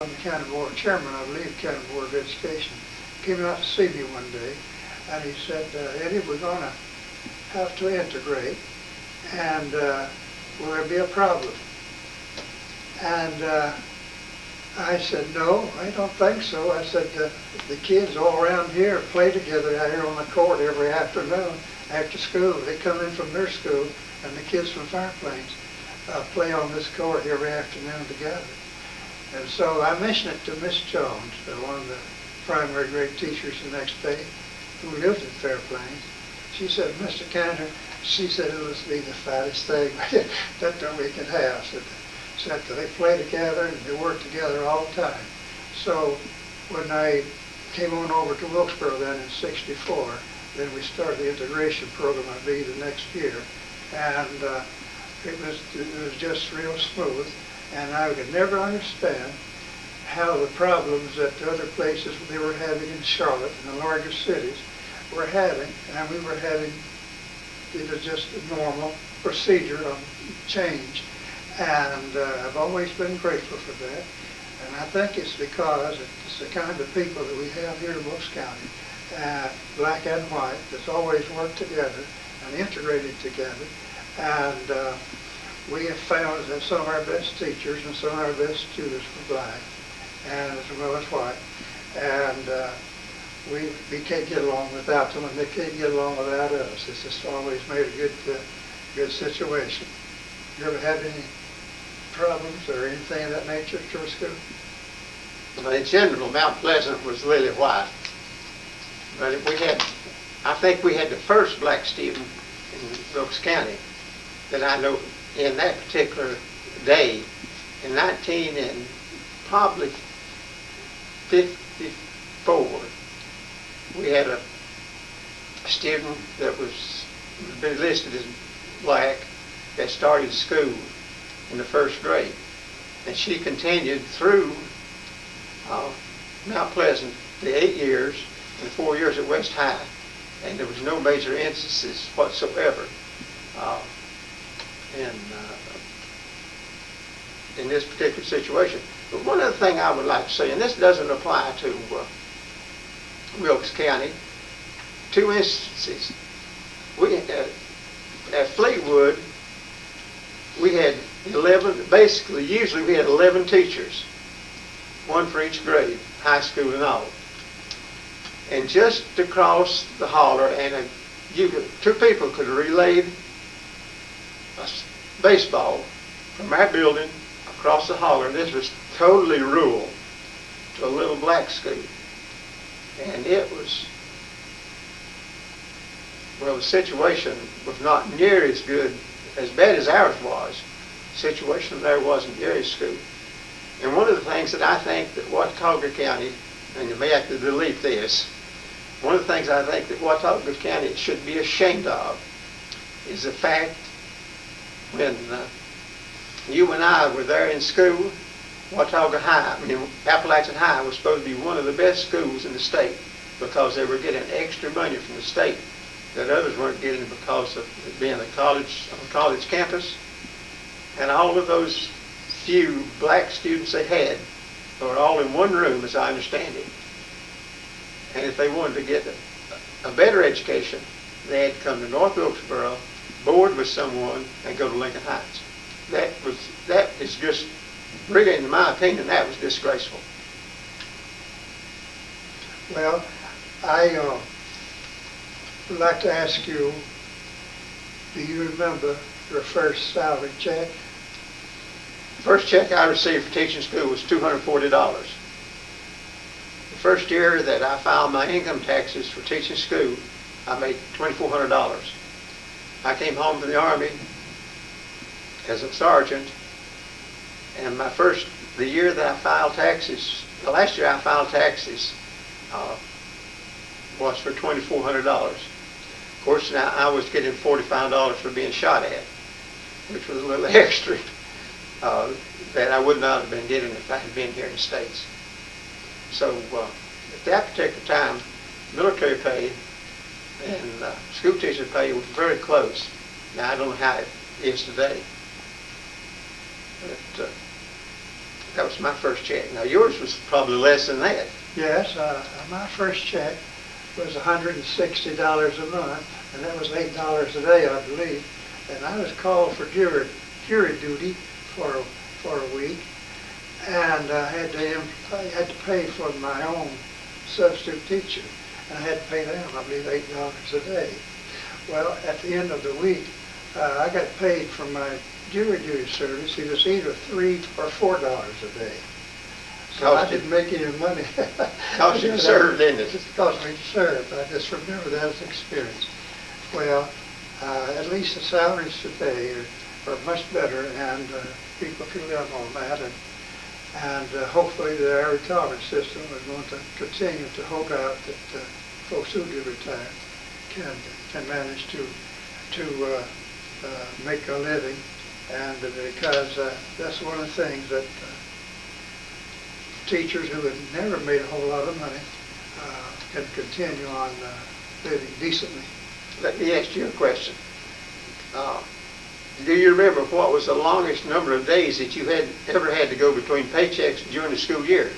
I'm the county board chairman, I believe, county board of education, came out to see me one day, and he said, Eddie, we're going to have to integrate, and will there be a problem? And I said, no, I don't think so. I said, the kids all around here play together out here on the court every afternoon after school. They come in from their school, and the kids from Fire Plains play on this court every afternoon together. And so I mentioned it to Miss Jones, one of the primary grade teachers the next day, who lived in Fair Plains. She said, Mr. Canter, she said it would be the fattest thing that we could have. Said they play together and they work together all the time. So when I came on over to Wilkesboro then in '64, then we started the integration program, I believe, the next year. And it was just real smooth. And I could never understand how the problems that the other places they were having in Charlotte and the larger cities were having, and we were having, it was just a normal procedure of change. And I've always been grateful for that. And I think it's because it's the kind of people that we have here in Wilkes County, black and white, that's always worked together and integrated together. And we have found that some of our best teachers and some of our best students were black, and as well as white. And we can't get along without them, and they can't get along without us. It's just always made a good situation. You ever had any problems or anything of that nature at your school? Well, in general, Mount Pleasant was lily white. But I think we had the first black student in Wilkes County that I know in that particular day in probably 54. We had a student that was listed as black that started school in the first grade, and she continued through Mount Pleasant the 8 years and 4 years at West High, and there was no major instances whatsoever in this particular situation. But one other thing I would like to say, and this doesn't apply to Wilkes County, 2 instances. At Fleetwood, we had 11, basically, usually we had 11 teachers, 1 for each grade, high school and all. And just across the holler, and 2 people could have relayed a baseball from our building across the holler, and this was totally rural, to a little black school. And it was, well, the situation was not near as good, as bad as ours was. The situation there wasn't near as good. And one of the things that I think that Watauga County, and you may have to delete this, one of the things I think that Watauga County should be ashamed of is the fact when you and I were there in school, Watauga High, Appalachian High was supposed to be one of the best schools in the state because they were getting extra money from the state that others weren't getting because of it being a college campus. And all of those few black students they had were all in one room, as I understand it. And if they wanted to get a better education, they had to come to North Wilkesboro, board with someone, and go to Lincoln Heights. That is just, really, in my opinion, that was disgraceful. Well, I would like to ask you, do you remember your first salary check? The first check I received for teaching school was $240. The first year that I filed my income taxes for teaching school, I made $2,400. I came home from the Army as a sergeant, and the year that I filed taxes, the last year I filed taxes was for $2,400. Of course, now I was getting $45 for being shot at, which was a little extra that I would not have been getting if I had been here in the States. So at that particular time, military pay and school teacher pay was very close. Now I don't know how it is today. But That was my first check. Now yours was probably less than that. Yes, my first check was $160 a month, and that was $8 a day, I believe. And I was called for jury duty for a week, and I had to pay for my own substitute teacher, and I had to pay them, I believe, $8 a day. Well, at the end of the week, I got paid for my jury duty service. It was either $3 or $4 a day. So I didn't make any money. Cost you to serve, didn't it? It cost me to serve. I just remember that as an experience. Well, at least the salaries today are much better, and people can live on that. And hopefully our retirement system is going to continue to hold out that folks who do retire can manage to make a living, and because that's one of the things that teachers who have never made a whole lot of money can continue on living decently. Let me ask you a question. Do you remember what was the longest number of days that you ever had to go between paychecks during the school year?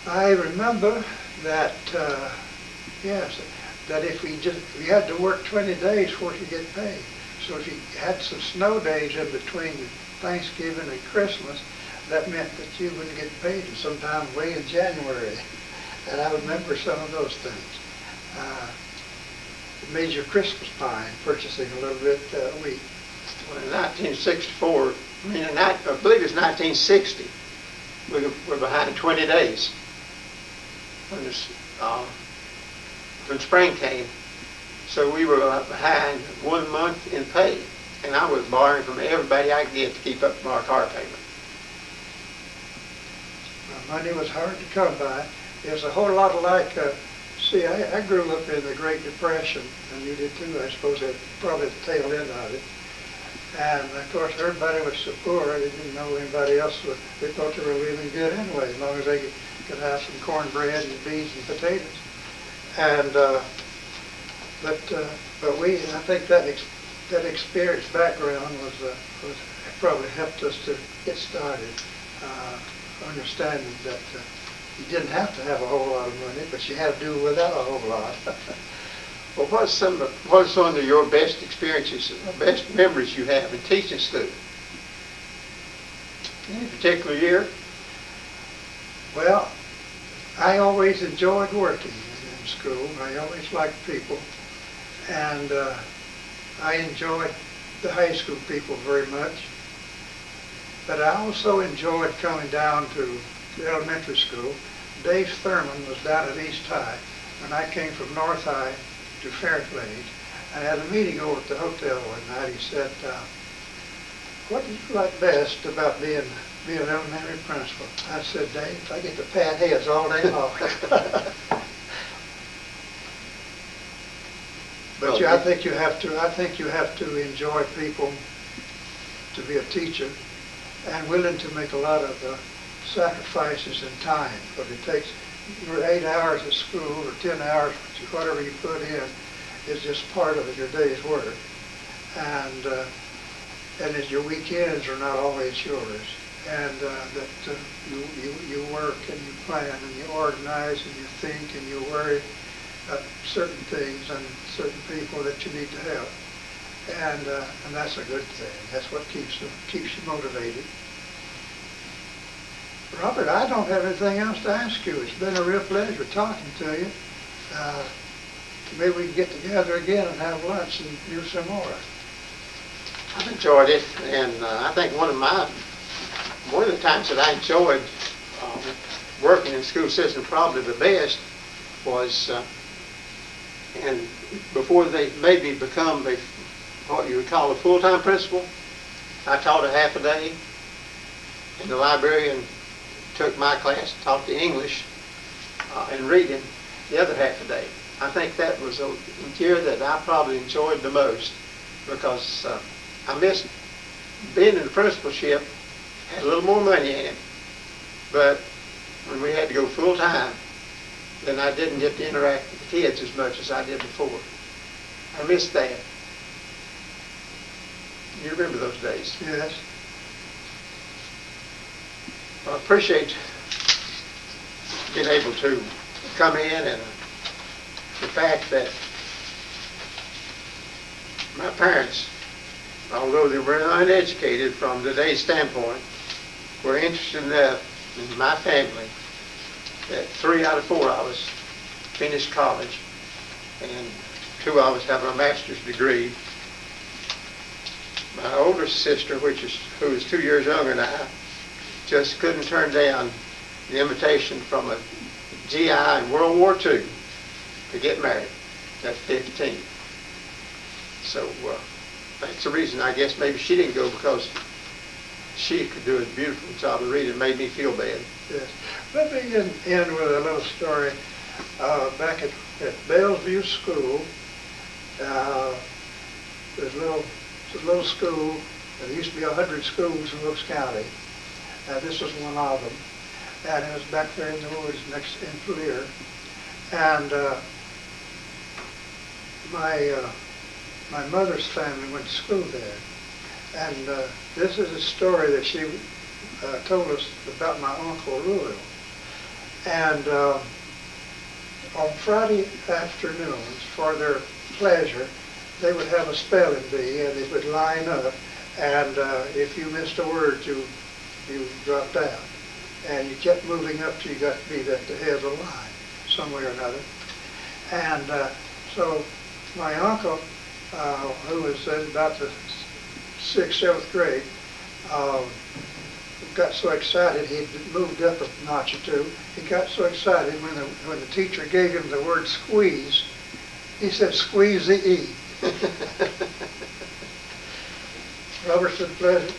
I remember that, yes, that if we had to work 20 days before you get paid. So if you had some snow days in between Thanksgiving and Christmas, that meant that you wouldn't get paid sometime way in January. And I remember some of those things. It made your Christmas pie, purchasing a little bit a week. Well, in 1964, I believe it's 1960, we were behind 20 days when spring came. So we were behind 1 month in pay, and I was borrowing from everybody I could get to keep up with our car payment. Money was hard to come by. There's a whole lot of like, see, I grew up in the Great Depression, and you did too, I suppose, probably at the tail end of it. And of course, everybody was so poor, they didn't know anybody else. They thought they were living good anyway, as long as they could have some cornbread and beans and potatoes. And but I think that experience background was probably helped us to get started, understanding that you didn't have to have a whole lot of money, but you had to do without a whole lot. Well, what's some of your best experiences, best memories you have in teaching school? Any particular year? Well, I always enjoyed working in school. I always liked people, and I enjoyed the high school people very much. But I also enjoyed coming down to the elementary school. Dave Thurman was down at East High, and I came from North High to Fairglade, and had a meeting over at the hotel one night. He said, what do you like best about being an elementary principal? I said, Dave, I get to pat heads all day long. But I think you have to enjoy people to be a teacher, and willing to make a lot of sacrifices in time. But it takes your 8 hours at school or 10 hours, whatever you put in, is just part of your day's work. And as your weekends are not always yours, and that you work and you plan and you organize and you think and you worry about certain things and certain people that you need to help. And that's a good thing. That's what keeps you motivated. Robert, I don't have anything else to ask you. It's been a real pleasure talking to you. Maybe we can get together again and have lunch and do some more. I've enjoyed it, and I think one of the times that I enjoyed working in the school system probably the best was, and before they made me become what you would call a full-time principal, I taught a half a day, and the librarian took my class, taught the English and reading the other half a day. I think that was a year that I probably enjoyed the most, because I missed being in the principalship, had a little more money in it, but when we had to go full time, then I didn't get to interact with the kids as much as I did before. I missed that. You remember those days? Yes. I appreciate being able to come in, and the fact that my parents, although they were uneducated from today's standpoint, were interested enough in my family that 3 out of 4 of us finished college, and 2 of us have a master's degree. My older sister, who is 2 years younger than I, just couldn't turn down the invitation from a GI in World War II to get married at 15. So that's the reason, I guess maybe she didn't go, because she could do a beautiful job of reading. It made me feel bad. Yes. Let me end with a little story. Back at Bellevue School, there's a little school. There used to be 100 schools in Wilkes County. This was one of them. And it was back there in the woods next in Fleer. And my mother's family went to school there. And this is a story that she told us about my Uncle Royal. And on Friday afternoons, for their pleasure, they would have a spelling bee, and they would line up, and if you missed a word, you dropped out. And you kept moving up till you got to be at the head of the line, some way or another. And so my uncle, who was in about the 6th, 7th grade, got so excited, he moved up a notch or two. He got so excited when the teacher gave him the word squeeze, he said, "Squeeze the E." Robertson, pleasure.